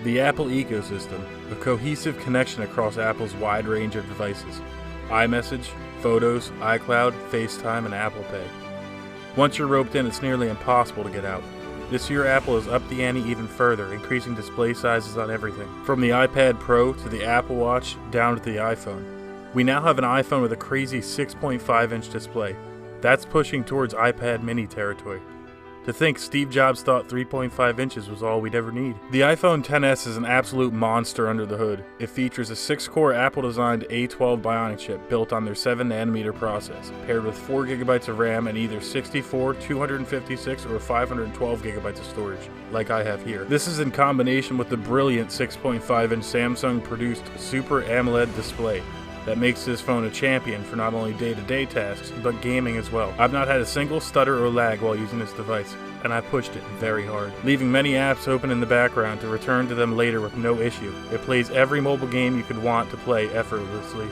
The Apple ecosystem, a cohesive connection across Apple's wide range of devices. iMessage, Photos, iCloud, FaceTime, and Apple Pay. Once you're roped in, it's nearly impossible to get out. This year, Apple has upped the ante even further, increasing display sizes on everything, from the iPad Pro to the Apple Watch down to the iPhone. We now have an iPhone with a crazy 6.5-inch display. That's pushing towards iPad mini territory. To think Steve Jobs thought 3.5 inches was all we'd ever need. The iPhone XS is an absolute monster under the hood. It features a 6-core Apple-designed A12 Bionic chip built on their 7nm process, paired with 4GB of RAM and either 64, 256, or 512GB of storage, like I have here. This is in combination with the brilliant 6.5-inch Samsung-produced Super AMOLED display that makes this phone a champion for not only day-to-day tasks, but gaming as well. I've not had a single stutter or lag while using this device, and I pushed it very hard, leaving many apps open in the background to return to them later with no issue. It plays every mobile game you could want to play effortlessly,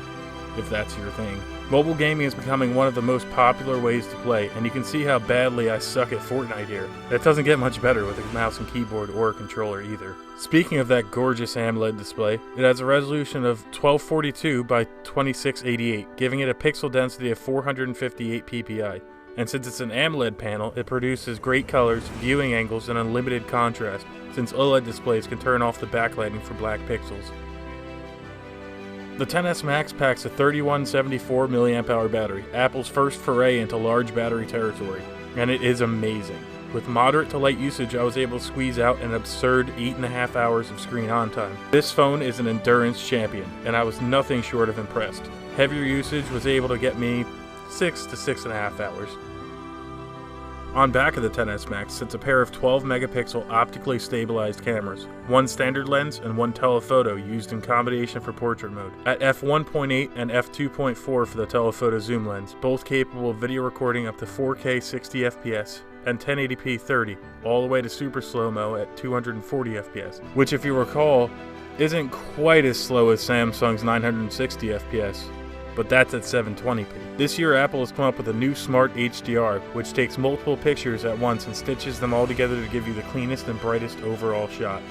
if that's your thing. Mobile gaming is becoming one of the most popular ways to play, and you can see how badly I suck at Fortnite here. That doesn't get much better with a mouse and keyboard or a controller either. Speaking of that gorgeous AMOLED display, it has a resolution of 1242 by 2688, giving it a pixel density of 458 ppi. And since it's an AMOLED panel, it produces great colors, viewing angles, and unlimited contrast, since OLED displays can turn off the backlighting for black pixels. The XS Max packs a 3174 mAh battery, Apple's first foray into large battery territory, and it is amazing. With moderate to light usage, I was able to squeeze out an absurd 8.5 hours of screen on time. This phone is an endurance champion, and I was nothing short of impressed. Heavier usage was able to get me 6 to 6.5 hours. On back of the XS Max sits a pair of 12-megapixel optically stabilized cameras, one standard lens and one telephoto used in combination for portrait mode. At f1.8 and f2.4 for the telephoto zoom lens, both capable of video recording up to 4K 60 FPS and 1080p 30, all the way to super slow-mo at 240 FPS, which if you recall, isn't quite as slow as Samsung's 960 FPS. But that's at 720p. This year Apple has come up with a new smart HDR, which takes multiple pictures at once and stitches them all together to give you the cleanest and brightest overall shot.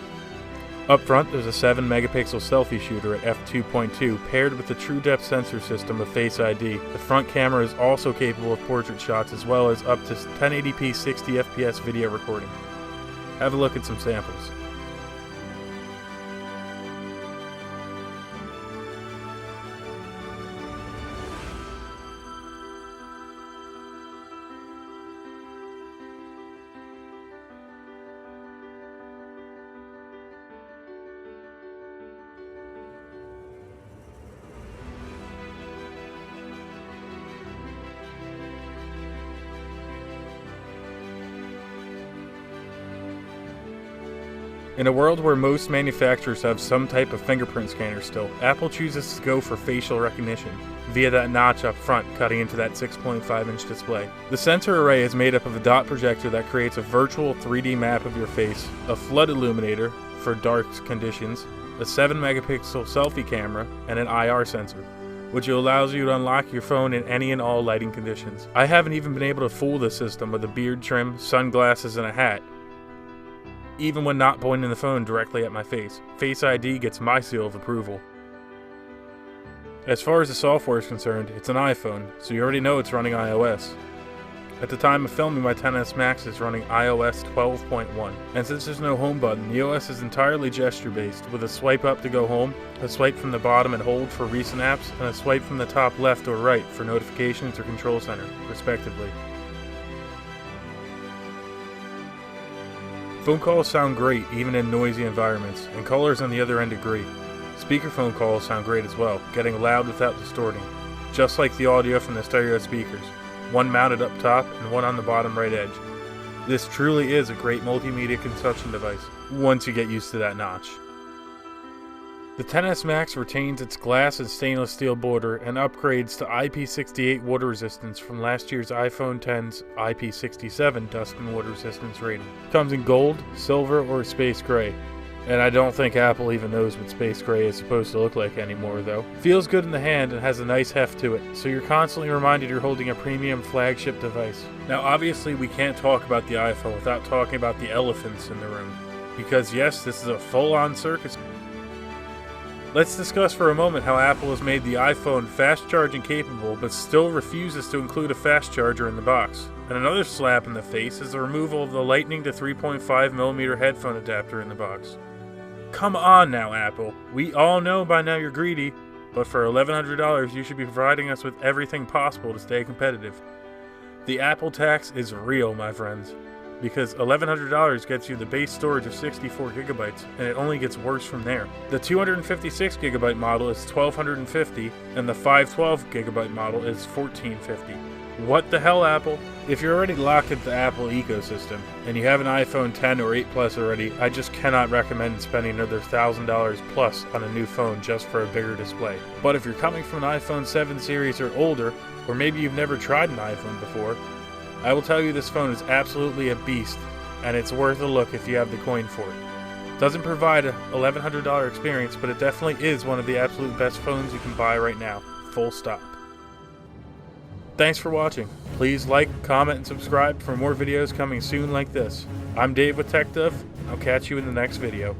Up front, there's a 7-megapixel selfie shooter at f2.2 paired with the true depth sensor system with Face ID. The front camera is also capable of portrait shots as well as up to 1080p 60 FPS video recording. Have a look at some samples. In a world where most manufacturers have some type of fingerprint scanner still, Apple chooses to go for facial recognition, via that notch up front cutting into that 6.5-inch display. The sensor array is made up of a dot projector that creates a virtual 3D map of your face, a flood illuminator for dark conditions, a 7-megapixel selfie camera, and an IR sensor, which allows you to unlock your phone in any and all lighting conditions. I haven't even been able to fool this system with a beard trim, sunglasses, and a hat, even when not pointing the phone directly at my face. Face ID gets my seal of approval. As far as the software is concerned, it's an iPhone, so you already know it's running iOS. At the time of filming, my XS Max is running iOS 12.1, and since there's no home button, the OS is entirely gesture-based, with a swipe up to go home, a swipe from the bottom and hold for recent apps, and a swipe from the top left or right for notifications or control center, respectively. Phone calls sound great even in noisy environments, and callers on the other end agree. Speakerphone calls sound great as well, getting loud without distorting, just like the audio from the stereo speakers, one mounted up top and one on the bottom right edge. This truly is a great multimedia consumption device, once you get used to that notch. The XS Max retains its glass and stainless steel border and upgrades to IP68 water resistance from last year's iPhone X's IP67 dust and water resistance rating. Comes in gold, silver, or space gray. And I don't think Apple even knows what space gray is supposed to look like anymore though. Feels good in the hand and has a nice heft to it, so you're constantly reminded you're holding a premium flagship device. Now obviously we can't talk about the iPhone without talking about the elephants in the room. Because yes, this is a full-on circus. Let's discuss for a moment how Apple has made the iPhone fast charging capable but still refuses to include a fast charger in the box. And another slap in the face is the removal of the Lightning to 3.5mm headphone adapter in the box. Come on now, Apple. We all know by now you're greedy, but for $1,100 you should be providing us with everything possible to stay competitive. The Apple tax is real, my friends, because $1,100 gets you the base storage of 64GB, and it only gets worse from there. The 256GB model is $1,250, and the 512GB model is $1,450. What the hell, Apple? If you're already locked into the Apple ecosystem, and you have an iPhone 10 or 8 Plus already, I just cannot recommend spending another $1,000 plus on a new phone just for a bigger display. But if you're coming from an iPhone 7 series or older, or maybe you've never tried an iPhone before, I will tell you this phone is absolutely a beast, and it's worth a look if you have the coin for it. Doesn't provide a $1,100 experience, but it definitely is one of the absolute best phones you can buy right now. Full stop. Thanks for watching. Please like, comment, and subscribe for more videos coming soon like this. I'm Dave with TechDuff. I'll catch you in the next video.